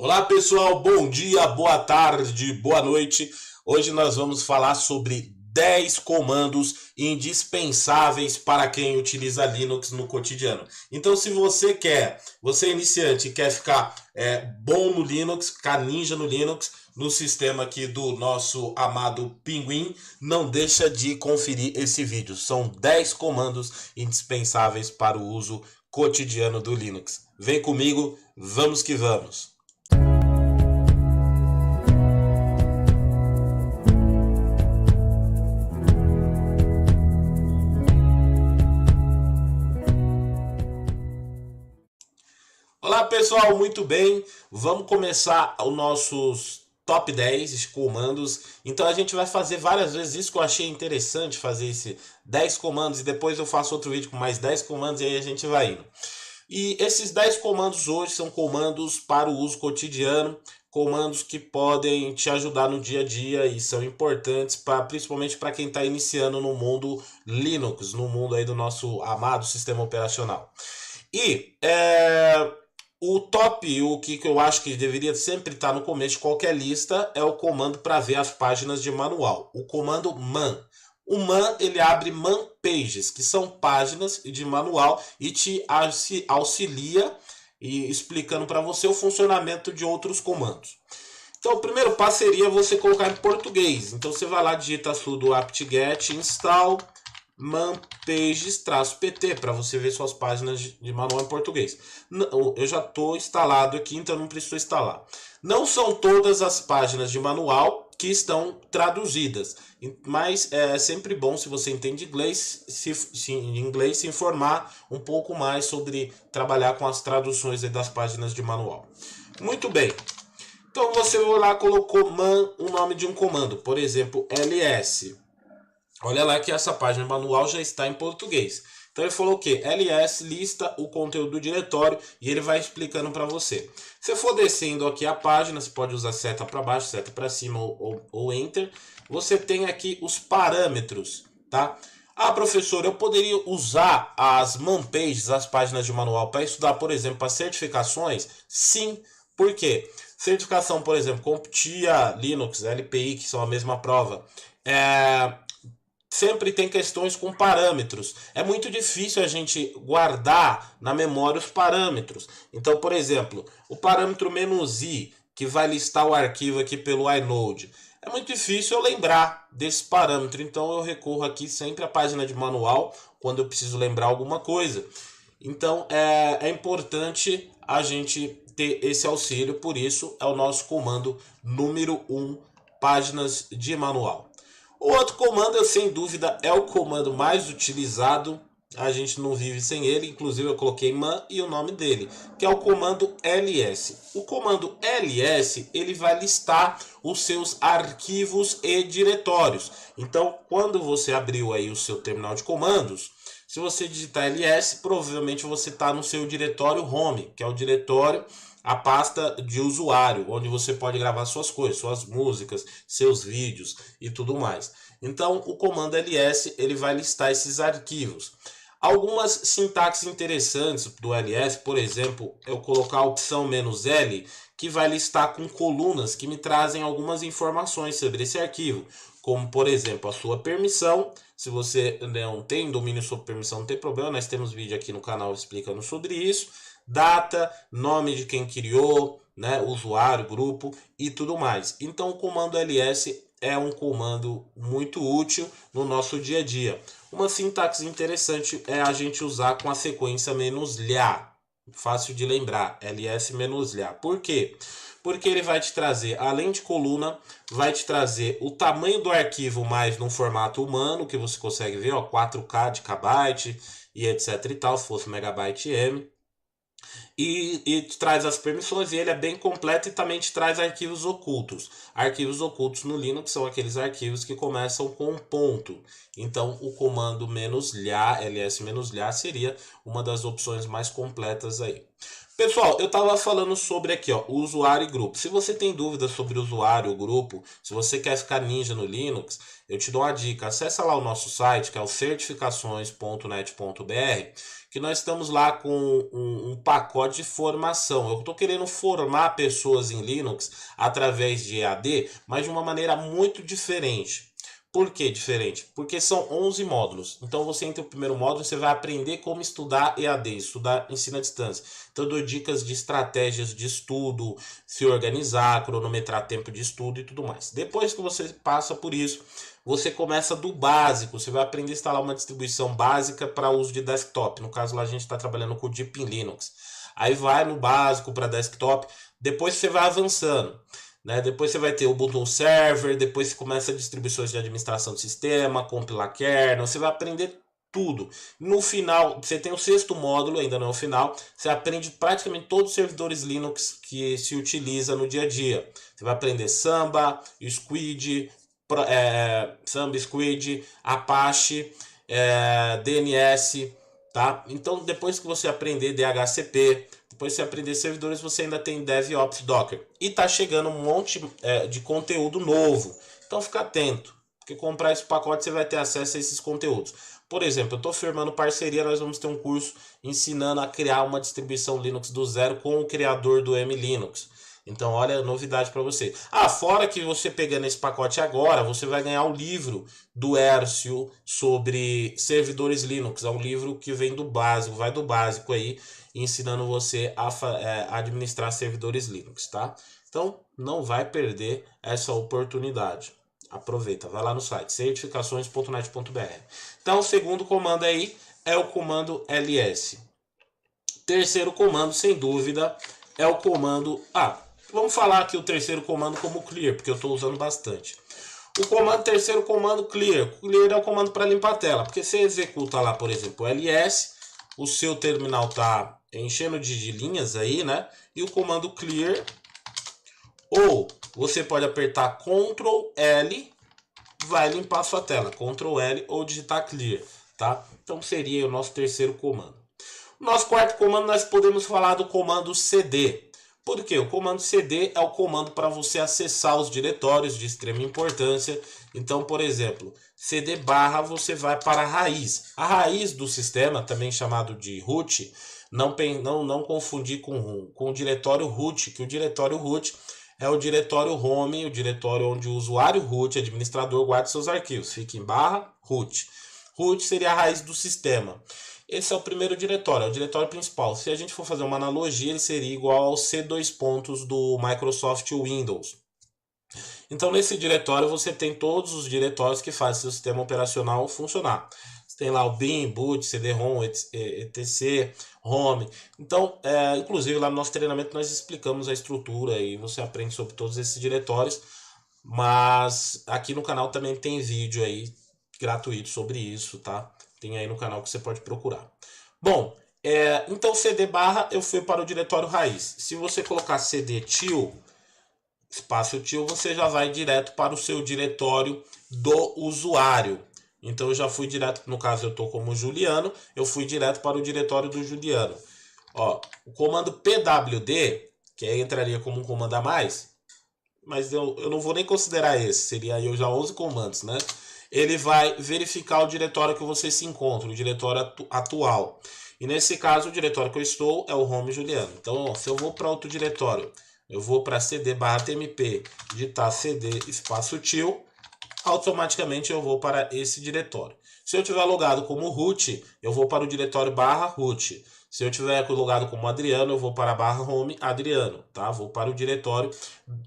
Olá pessoal, bom dia, boa tarde, boa noite. Hoje nós vamos falar sobre 10 comandos indispensáveis para quem utiliza Linux no cotidiano. Então se você é iniciante e quer ficar bom no Linux, ficar ninja no Linux, no sistema aqui do nosso amado Pinguim, não deixa de conferir esse vídeo. São 10 comandos indispensáveis para o uso cotidiano do Linux. Vem comigo, vamos que vamos! Olá pessoal, muito bem, vamos começar os nossos top 10 comandos. Então a gente vai fazer várias vezes isso, que eu achei interessante, fazer esse 10 comandos e depois eu faço outro vídeo com mais 10 comandos e aí a gente vai indo. E esses 10 comandos hoje são comandos para o uso cotidiano, comandos que podem te ajudar no dia a dia e são importantes principalmente para quem está iniciando no mundo Linux, no mundo aí do nosso amado sistema operacional. E o que eu acho que deveria sempre estar no começo de qualquer lista é o comando para ver as páginas de manual, o comando man. O man, ele abre man pages, que são páginas de manual e te auxilia explicando para você o funcionamento de outros comandos. Então o primeiro passo seria você colocar em português. Então você vai lá, digita sudo apt-get install manpages-pt para você ver suas páginas de manual em português. Eu já estou instalado aqui, então não preciso instalar. Não são todas as páginas de manual que estão traduzidas, mas é sempre bom, se você entende inglês, se informar um pouco mais sobre trabalhar com as traduções das páginas de manual. Muito bem. Então você vai lá, colocou man, o nome de um comando, por exemplo, ls. Olha lá que essa página manual já está em português. Então ele falou o quê? ls lista o conteúdo do diretório e ele vai explicando para você. Se for descendo aqui a página, você pode usar seta para baixo, seta para cima ou enter. Você tem aqui os parâmetros, tá? Ah, professor, eu poderia usar as man pages, as páginas de manual, para estudar, por exemplo, para certificações? Sim. Por quê? Certificação, por exemplo, CompTIA, Linux, LPI, que são a mesma prova. Sempre tem questões com parâmetros. É muito difícil a gente guardar na memória os parâmetros. Então, por exemplo, o parâmetro "-i", que vai listar o arquivo aqui pelo inode. É muito difícil eu lembrar desse parâmetro. Então, eu recorro aqui sempre à página de manual quando eu preciso lembrar alguma coisa. Então, é importante a gente ter esse auxílio. Por isso, é o nosso comando número 1, páginas de manual. O outro comando, sem dúvida, é o comando mais utilizado. A gente não vive sem ele. Inclusive, eu coloquei man e o nome dele, que é o comando ls. O comando ls, ele vai listar os seus arquivos e diretórios. Então, quando você abriu aí o seu terminal de comandos, se você digitar ls, provavelmente você está no seu diretório home, que é o diretório, a pasta de usuário, onde você pode gravar suas coisas, suas músicas, seus vídeos e tudo mais. Então, o comando ls, ele vai listar esses arquivos. Algumas sintaxes interessantes do ls, por exemplo, eu colocar a opção "-l", que vai listar com colunas que me trazem algumas informações sobre esse arquivo, como, por exemplo, a sua permissão. Se você não tem domínio sobre permissão, não tem problema, nós temos vídeo aqui no canal explicando sobre isso. Data, nome de quem criou, né, usuário, grupo e tudo mais. Então o comando ls é um comando muito útil no nosso dia a dia. Uma sintaxe interessante é a gente usar com a sequência "-lha". Fácil de lembrar, ls-lha. Por quê? Porque ele vai te trazer, além de coluna, vai te trazer o tamanho do arquivo mais num formato humano, que você consegue ver, ó, 4K de kbyte e etc e tal, se fosse megabyte M. E te traz as permissões, e ele é bem completo e também te traz arquivos ocultos. Arquivos ocultos no Linux são aqueles arquivos que começam com ponto. Então o comando "-lha", ls-lha, seria uma das opções mais completas aí. Pessoal, eu estava falando sobre aqui, ó, o usuário e grupo. Se você tem dúvidas sobre o usuário ou grupo, se você quer ficar ninja no Linux, eu te dou uma dica. Acessa lá o nosso site, que é o certificações.net.br, que nós estamos lá com um pacote de formação. Eu estou querendo formar pessoas em Linux através de EAD, mas de uma maneira muito diferente. Por que diferente? Porque são 11 módulos. Então você entra no primeiro módulo, você vai aprender como estudar EAD, estudar ensino à distância. Então eu dou dicas de estratégias de estudo, se organizar, cronometrar tempo de estudo e tudo mais. Depois que você passa por isso, você começa do básico. Você vai aprender a instalar uma distribuição básica para uso de desktop. No caso lá a gente está trabalhando com o Deepin Linux. Aí vai no básico para desktop. Depois você vai avançando. Né? Depois você vai ter o Ubuntu Server, depois você começa distribuições de administração de sistema, compilar kernel, você vai aprender tudo. No final, você tem o 6º módulo, ainda não é o final, você aprende praticamente todos os servidores Linux que se utiliza no dia a dia. Você vai aprender Samba, Squid, Apache, DNS, tá? Então depois que você aprender DHCP, depois você aprender servidores, você ainda tem DevOps Docker. E tá chegando um monte de conteúdo novo. Então fica atento, porque comprar esse pacote você vai ter acesso a esses conteúdos. Por exemplo, eu estou firmando parceria, nós vamos ter um curso ensinando a criar uma distribuição Linux do zero com o criador do MLinux. Então, olha, novidade para você. Fora que você pegando esse pacote agora, você vai ganhar o livro do Hércio sobre servidores Linux. É um livro que vem do básico, vai do básico aí, ensinando você a administrar servidores Linux, tá? Então, não vai perder essa oportunidade. Aproveita, vai lá no site certificações.net.br. Então, o segundo comando aí é o comando ls. Terceiro comando, sem dúvida, é o comando... vamos falar aqui o terceiro comando como clear, porque eu estou usando bastante. O terceiro comando clear. Clear é o comando para limpar a tela, porque você executa lá, por exemplo, o ls, o seu terminal está enchendo de linhas aí, né? E o comando clear, ou você pode apertar Ctrl L, vai limpar a sua tela. Ctrl L ou digitar clear, tá? Então seria o nosso terceiro comando. Nosso quarto comando, nós podemos falar do comando cd. Por quê? O comando cd é o comando para você acessar os diretórios de extrema importância. Então, por exemplo, cd barra você vai para a raiz. A raiz do sistema, também chamado de root, não confundir com o diretório root, que o diretório root é o diretório home, o diretório onde o usuário root, administrador, guarda seus arquivos. Fica em barra root. Root seria a raiz do sistema. Esse é o primeiro diretório, é o diretório principal. Se a gente for fazer uma analogia, ele seria igual ao C2 do Microsoft Windows. Então, nesse diretório, você tem todos os diretórios que fazem seu sistema operacional funcionar. Você tem lá o bin, boot, cd-rom, etc, home. Então, inclusive, lá no nosso treinamento, nós explicamos a estrutura e você aprende sobre todos esses diretórios. Mas aqui no canal também tem vídeo aí gratuito sobre isso, tá? Tem aí no canal que você pode procurar. Bom, então cd barra eu fui para o diretório raiz. Se você colocar cd til, espaço til, você já vai direto para o seu diretório do usuário. Então eu já fui direto, no caso eu estou como Juliano, eu fui direto para o diretório do Juliano. Ó, o comando pwd, que aí entraria como um comando a mais, mas eu não vou nem considerar esse, seria aí eu já 11 comandos, né? Ele vai verificar o diretório que você se encontra, o diretório atual. E nesse caso, o diretório que eu estou é o home Juliano. Então, ó, se eu vou para outro diretório, eu vou para cd barra tmp, digitar cd espaço til, automaticamente eu vou para esse diretório. Se eu tiver logado como root, eu vou para o diretório barra root. Se eu tiver logado como Adriano, eu vou para a barra home Adriano, tá? Vou para o diretório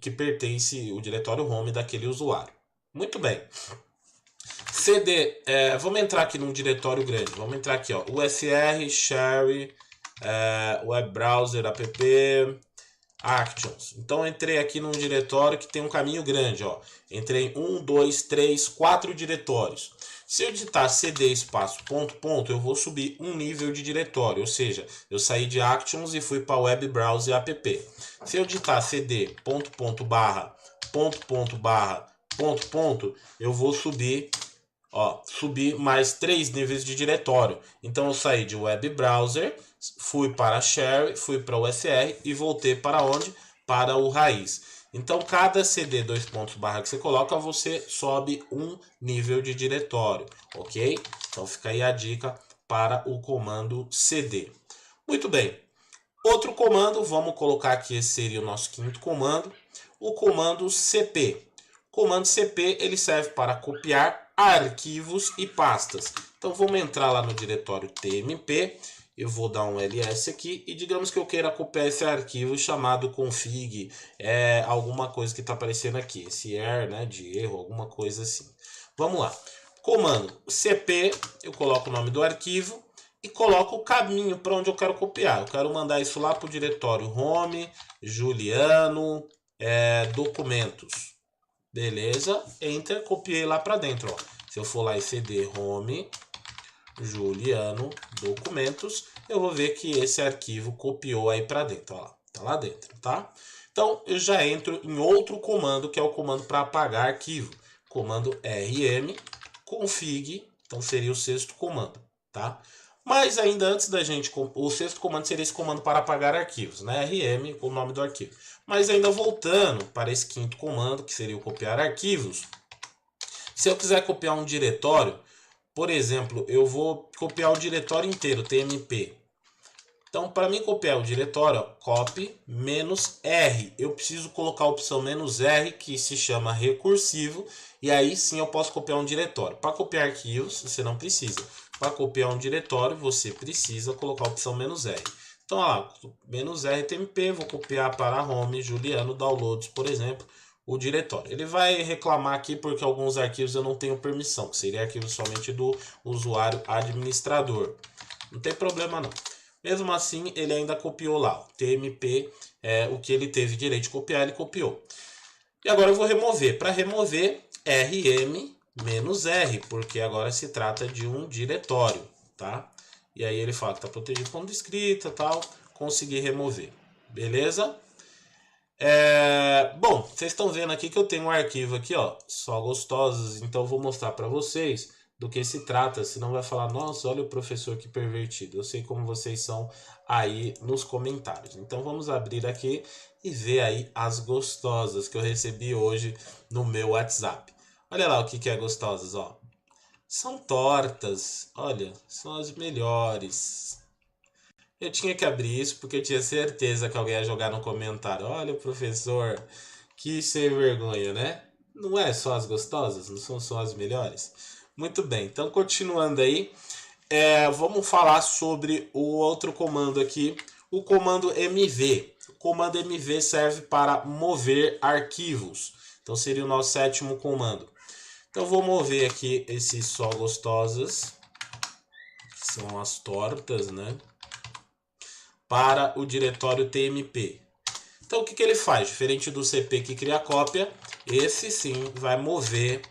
que pertence, o diretório home daquele usuário. Muito bem. cd, vamos entrar aqui num diretório grande. Vamos entrar aqui, ó, usr, share, web browser, app, actions. Então entrei aqui num diretório que tem um caminho grande, ó. Entrei em 1, 2, 3, 4 diretórios. Se eu digitar cd espaço ponto, eu vou subir um nível de diretório, ou seja, eu saí de actions e fui para web browser app. Se eu digitar cd barra, eu vou subir, ó, subir mais 3 níveis de diretório. Então eu saí de web browser, fui para share, fui para o UFR e voltei para onde? Para o raiz. Então, cada CD dois pontos barra que você coloca, você sobe um nível de diretório, ok? Então, fica aí a dica para o comando CD. Muito bem. Outro comando, vamos colocar aqui, esse seria o nosso quinto comando, o comando CP. O comando CP, ele serve para copiar arquivos e pastas. Então, vamos entrar lá no diretório TMP. Eu vou dar um ls aqui e digamos que eu queira copiar esse arquivo chamado config, alguma coisa que está aparecendo aqui, esse erro, né, de erro, alguma coisa assim. Vamos lá. Comando cp, eu coloco o nome do arquivo e coloco o caminho para onde eu quero copiar. Eu quero mandar isso lá para o diretório home, Juliano, documentos. Beleza? Enter, copiei lá para dentro. Ó. Se eu for lá em cd home, Juliano, documentos, eu vou ver que esse arquivo copiou aí para dentro, ó, tá lá dentro, tá? Então, eu já entro em outro comando, que é o comando para apagar arquivo, comando rm config, então seria o sexto comando, tá? Mas ainda antes da gente, o sexto comando seria esse comando para apagar arquivos, né? rm, o nome do arquivo. Mas ainda voltando para esse quinto comando, que seria o copiar arquivos, se eu quiser copiar um diretório, por exemplo, eu vou copiar o diretório inteiro, tmp. Então, para mim copiar o diretório, ó, copy -r. Eu preciso colocar a opção -r, que se chama recursivo, e aí sim eu posso copiar um diretório. Para copiar arquivos, você não precisa. Para copiar um diretório, você precisa colocar a opção -r. Então, ó, -r tmp, vou copiar para home, Juliano, downloads, por exemplo, o diretório. Ele vai reclamar aqui porque alguns arquivos eu não tenho permissão, que seria arquivo somente do usuário administrador. Não tem problema não. Mesmo assim, ele ainda copiou lá. O TMP, o que ele teve direito de copiar, ele copiou. E agora eu vou remover. Para remover, rm-r, porque agora se trata de um diretório, tá? E aí ele fala que está protegido como escrita, tal. Consegui remover. Beleza? Bom, vocês estão vendo aqui que eu tenho um arquivo aqui, ó, só gostosos, então eu vou mostrar para vocês do que se trata, senão vai falar, nossa, olha o professor que pervertido. Eu sei como vocês são aí nos comentários. Então vamos abrir aqui e ver aí as gostosas que eu recebi hoje no meu WhatsApp. Olha lá o que é gostosas, ó. São tortas, olha, são as melhores. Eu tinha que abrir isso porque eu tinha certeza que alguém ia jogar no comentário. Olha, professor, que sem vergonha, né? Não é só as gostosas? Não são só as melhores? Muito bem, então continuando aí, vamos falar sobre o outro comando aqui, o comando MV. O comando MV serve para mover arquivos. Então seria o nosso sétimo comando. Então vou mover aqui esses só gostosas, que são as tortas, né? Para o diretório TMP. Então o que ele faz? Diferente do CP que cria a cópia, esse sim vai mover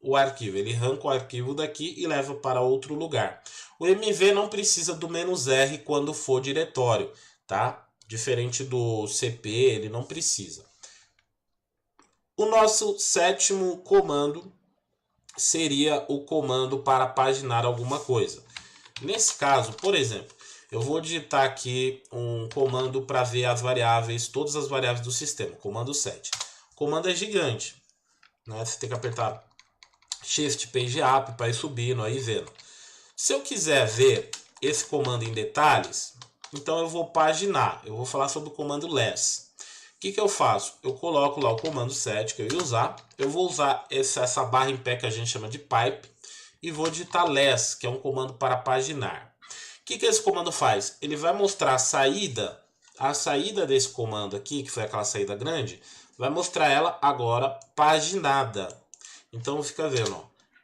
o arquivo. Ele arranca o arquivo daqui e leva para outro lugar. O MV não precisa do "-r" quando for diretório, tá? Diferente do CP, ele não precisa. O nosso sétimo comando seria o comando para paginar alguma coisa. Nesse caso, por exemplo, eu vou digitar aqui um comando para ver as variáveis, todas as variáveis do sistema, comando 7. O comando é gigante, né? Você tem que apertar Shift Page Up para ir subindo, aí vendo. Se eu quiser ver esse comando em detalhes, então eu vou paginar, eu vou falar sobre o comando less. O que eu faço? Eu coloco lá o comando 7 que eu ia usar, eu vou usar essa barra em pé que a gente chama de pipe, e vou digitar less, que é um comando para paginar. O que esse comando faz? Ele vai mostrar a saída desse comando aqui, que foi aquela saída grande, vai mostrar ela agora paginada. Então fica vendo, ó,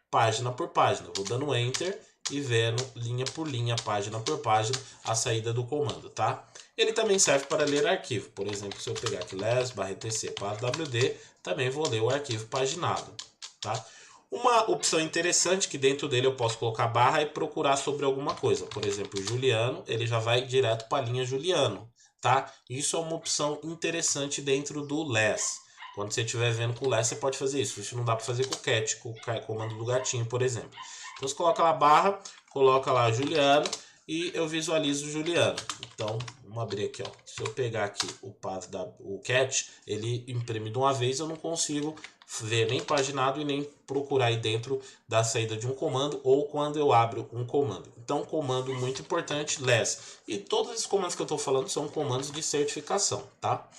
página por página. Eu vou dando Enter e vendo linha por linha, página por página, a saída do comando, tá? Ele também serve para ler arquivo. Por exemplo, se eu pegar aqui less/etc para wd, também vou ler o arquivo paginado, tá? Uma opção interessante que dentro dele eu posso colocar barra e procurar sobre alguma coisa. Por exemplo, Juliano, ele já vai direto para a linha Juliano, tá? Isso é uma opção interessante dentro do less. Quando você estiver vendo com o less, você pode fazer isso. Isso não dá para fazer com o cat, com o comando do gatinho, por exemplo. Então você coloca lá barra, coloca lá Juliano, e eu visualizo o Juliano. Então, vamos abrir aqui, ó. Se eu pegar aqui o cat, ele imprime de uma vez, eu não consigo ver nem paginado e nem procurar aí dentro da saída de um comando ou quando eu abro um comando. Então, comando muito importante, less. E todos esses comandos que eu estou falando são comandos de certificação, tá?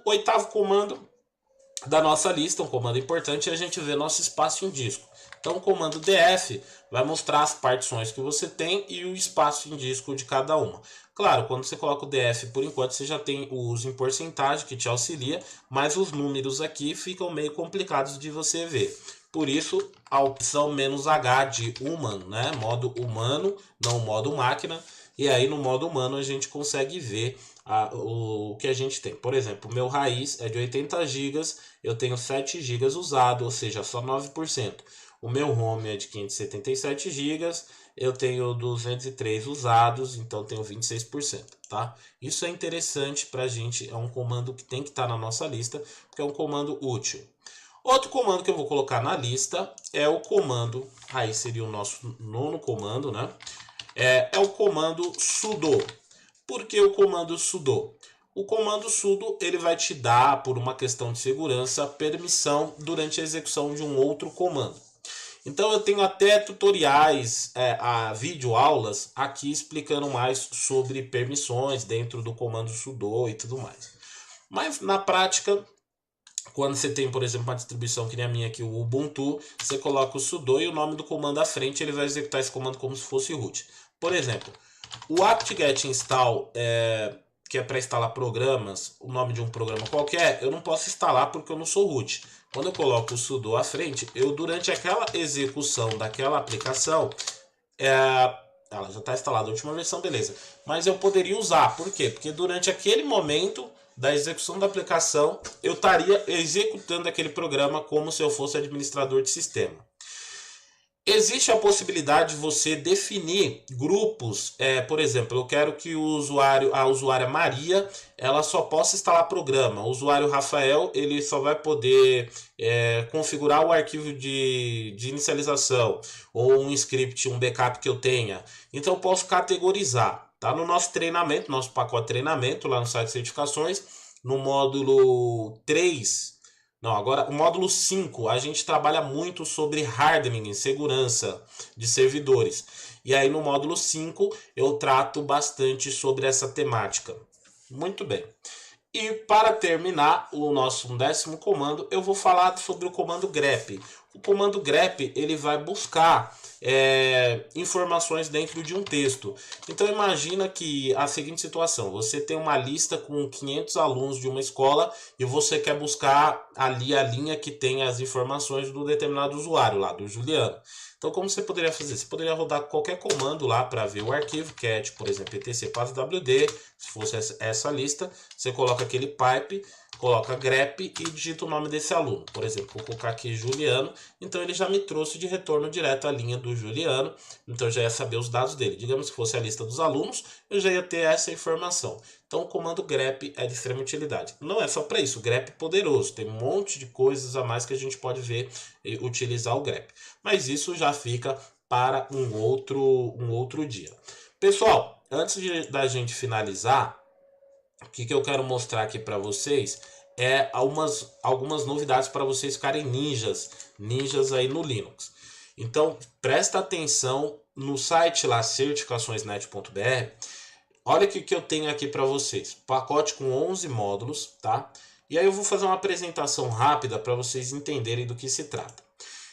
Oitavo comando da nossa lista, um comando importante, é a gente ver nosso espaço em disco. Então, o comando df vai mostrar as partições que você tem e o espaço em disco de cada uma. Claro, quando você coloca o df, por enquanto você já tem o uso em porcentagem que te auxilia, mas os números aqui ficam meio complicados de você ver. Por isso, a opção "-h" de human, né? Modo humano, não modo máquina. E aí no modo humano a gente consegue ver o que a gente tem. Por exemplo, o meu raiz é de 80 GB, eu tenho 7 GB usado, ou seja, só 9%. O meu home é de 577 GB, eu tenho 203 usados, então tenho 26%, tá? Isso é interessante para a gente, é um comando que tem que estar na nossa lista, porque é um comando útil. Outro comando que eu vou colocar na lista é o comando, aí seria o nosso nono comando, né? É o comando sudo. Por que o comando sudo? O comando sudo ele vai te dar, por uma questão de segurança, permissão durante a execução de um outro comando. Então eu tenho até tutoriais, videoaulas aqui explicando mais sobre permissões dentro do comando sudo e tudo mais. Mas na prática, quando você tem, por exemplo, uma distribuição que nem a minha aqui, o Ubuntu, você coloca o sudo e o nome do comando à frente, ele vai executar esse comando como se fosse root. Por exemplo, o apt-get install, que é para instalar programas, o nome de um programa qualquer, eu não posso instalar porque eu não sou root. Quando eu coloco o sudo à frente, durante aquela execução daquela aplicação, ela já está instalada a última versão, beleza. Mas eu poderia usar, por quê? Porque durante aquele momento da execução da aplicação, eu estaria executando aquele programa como se eu fosse administrador de sistema. Existe a possibilidade de você definir grupos, por exemplo, eu quero que a usuária Maria, ela só possa instalar programa. O usuário Rafael, ele só vai poder configurar o arquivo de inicialização, ou um script, um backup que eu tenha. Então eu posso categorizar. Tá no nosso treinamento, nosso pacote de treinamento, lá no site de certificações, no módulo 3. Não, agora o módulo 5, a gente trabalha muito sobre hardening, segurança de servidores. E aí no módulo 5 eu trato bastante sobre essa temática. Muito bem. E para terminar o nosso 10º comando, eu vou falar sobre o comando grep. O comando grep ele vai buscar informações dentro de um texto. Então imagina que a seguinte situação, você tem uma lista com 500 alunos de uma escola e você quer buscar ali a linha que tem as informações do determinado usuário lá, do Juliano. Então como você poderia fazer? Você poderia rodar qualquer comando lá para ver o arquivo, cat, por exemplo, etc/passwd, se fosse essa lista, você coloca aquele pipe, coloca grep e digita o nome desse aluno. Por exemplo, vou colocar aqui Juliano, então ele já me trouxe de retorno direto a linha do Juliano, então eu já ia saber os dados dele. Digamos que fosse a lista dos alunos, eu já ia ter essa informação. Então o comando grep é de extrema utilidade. Não é só para isso, o grep é poderoso, tem um monte de coisas a mais que a gente pode ver e utilizar o grep. Mas isso já fica para um outro dia. Pessoal, antes da gente finalizar, o que eu quero mostrar aqui para vocês é algumas novidades para vocês ficarem ninjas aí no Linux. Então, presta atenção no site lá, certificaçõesnet.br. Olha o que eu tenho aqui para vocês. Pacote com 11 módulos, tá? E aí eu vou fazer uma apresentação rápida para vocês entenderem do que se trata.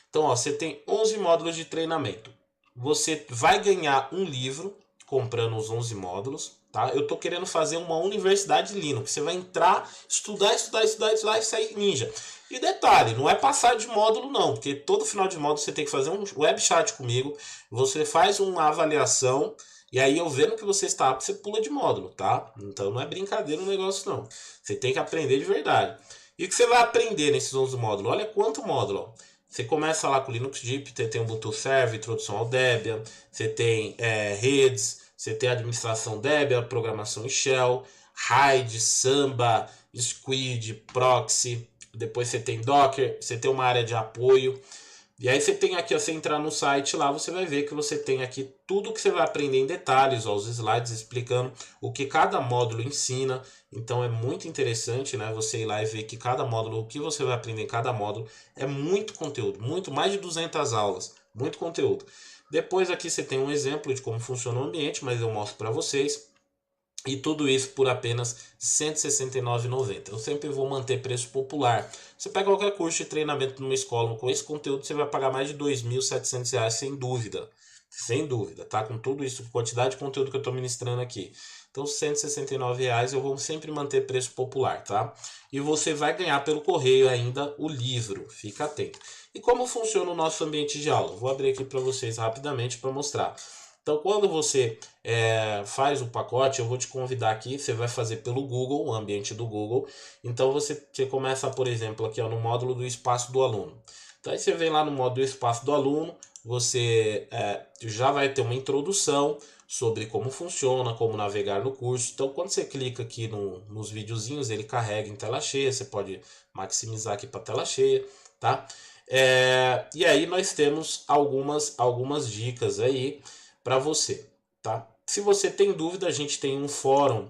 Então, ó, você tem 11 módulos de treinamento. Você vai ganhar um livro comprando os 11 módulos, tá? Eu tô querendo fazer uma universidade Linux. Você vai entrar, estudar e sair ninja. E detalhe, não é passar de módulo não, porque todo final de módulo você tem que fazer um web chat comigo, você faz uma avaliação, e aí eu vendo que você está apto, você pula de módulo, tá? Então não é brincadeira o negócio não. Você tem que aprender de verdade. E o que você vai aprender nesses 11 módulos? Olha quanto módulo, ó. Você começa lá com Linux Deep, tem o Ubuntu Server, introdução ao Debian, você tem redes, você tem administração Debian, programação em Shell, RAID, Samba, Squid, Proxy, depois você tem Docker, você tem uma área de apoio, E aí você tem aqui, ó, você entrar no site lá, você vai ver que você tem aqui tudo que você vai aprender em detalhes, ó, os slides explicando o que cada módulo ensina. Então é muito interessante, né, você ir lá e ver que cada módulo, o que você vai aprender em cada módulo, é muito conteúdo, muito mais de 200 aulas, muito conteúdo. Depois aqui você tem um exemplo de como funciona o ambiente, mas eu mostro para vocês. E tudo isso por apenas R$ 169,90. Eu sempre vou manter preço popular. Você pega qualquer curso de treinamento numa escola com esse conteúdo, você vai pagar mais de R$ 2.700 sem dúvida. Sem dúvida, tá? Com tudo isso, quantidade de conteúdo que eu estou ministrando aqui. Então, R$ 169,00 eu vou sempre manter preço popular, tá? E você vai ganhar pelo correio ainda o livro. Fica atento. E como funciona o nosso ambiente de aula? Vou abrir aqui para vocês rapidamente para mostrar. Então, quando você faz o pacote, eu vou te convidar aqui, você vai fazer pelo Google, o ambiente do Google. Então, você começa, por exemplo, aqui ó, no módulo do espaço do aluno. Então, aí você vem lá no módulo do espaço do aluno, você já vai ter uma introdução sobre como funciona, como navegar no curso. Então, quando você clica aqui nos videozinhos, ele carrega em tela cheia, você pode maximizar aqui para tela cheia, tá? E aí nós temos algumas dicas aí para você, tá? Se você tem dúvida, a gente tem um fórum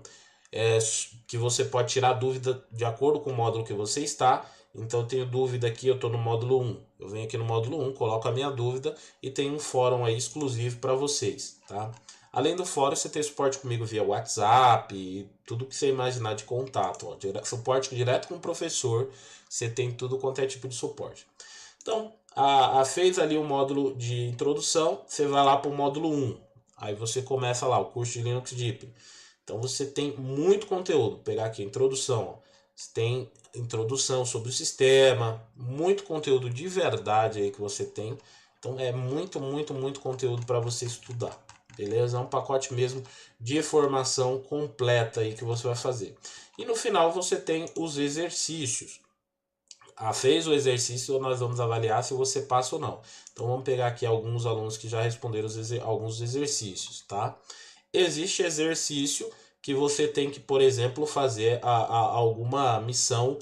que você pode tirar dúvida de acordo com o módulo que você está. Então eu tenho dúvida aqui, eu estou no módulo 1. Eu venho aqui no módulo 1, coloco a minha dúvida e tem um fórum aí exclusivo para vocês, tá? Além do fórum, você tem suporte comigo via WhatsApp e tudo que você imaginar de contato. Ó, suporte direto com o professor, você tem tudo quanto é tipo de suporte. Então, fez ali o módulo de introdução, você vai lá para o módulo 1. Aí você começa lá o curso de Linux Deep. Então você tem muito conteúdo. Vou pegar aqui a introdução. Ó. Você tem introdução sobre o sistema, muito conteúdo de verdade aí que você tem. Então é muito, muito, muito conteúdo para você estudar. Beleza? É um pacote mesmo de formação completa aí que você vai fazer. E no final você tem os exercícios. Fez o exercício, nós vamos avaliar se você passa ou não. Então vamos pegar aqui alguns alunos que já responderam alguns exercícios, tá? Existe exercício que você tem que, por exemplo, fazer alguma missão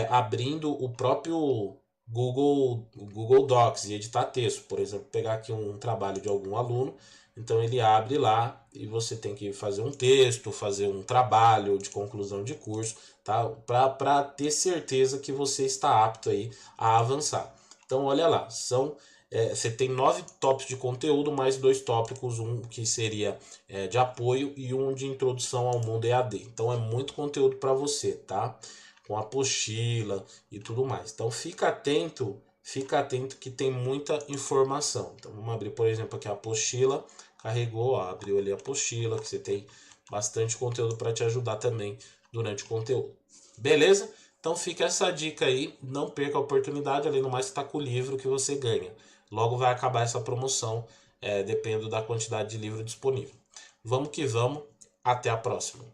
abrindo o próprio Google Docs e editar texto. Por exemplo, pegar aqui um trabalho de algum aluno, então ele abre lá e você tem que fazer um texto, fazer um trabalho de conclusão de curso, tá? Para ter certeza que você está apto aí a avançar. Então olha lá, você tem 9 tópicos de conteúdo, mais 2 tópicos, um que seria de apoio e um de introdução ao mundo EAD. Então é muito conteúdo para você, tá? Com apostila e tudo mais. Então fica atento que tem muita informação. Então vamos abrir, por exemplo, aqui a apostila, carregou, ó, abriu ali a apostila, que você tem bastante conteúdo para te ajudar também durante o conteúdo. Beleza? Então fica essa dica aí, não perca a oportunidade, além do mais está com o livro que você ganha. Logo vai acabar essa promoção, dependendo da quantidade de livro disponível. Vamos que vamos, até a próxima.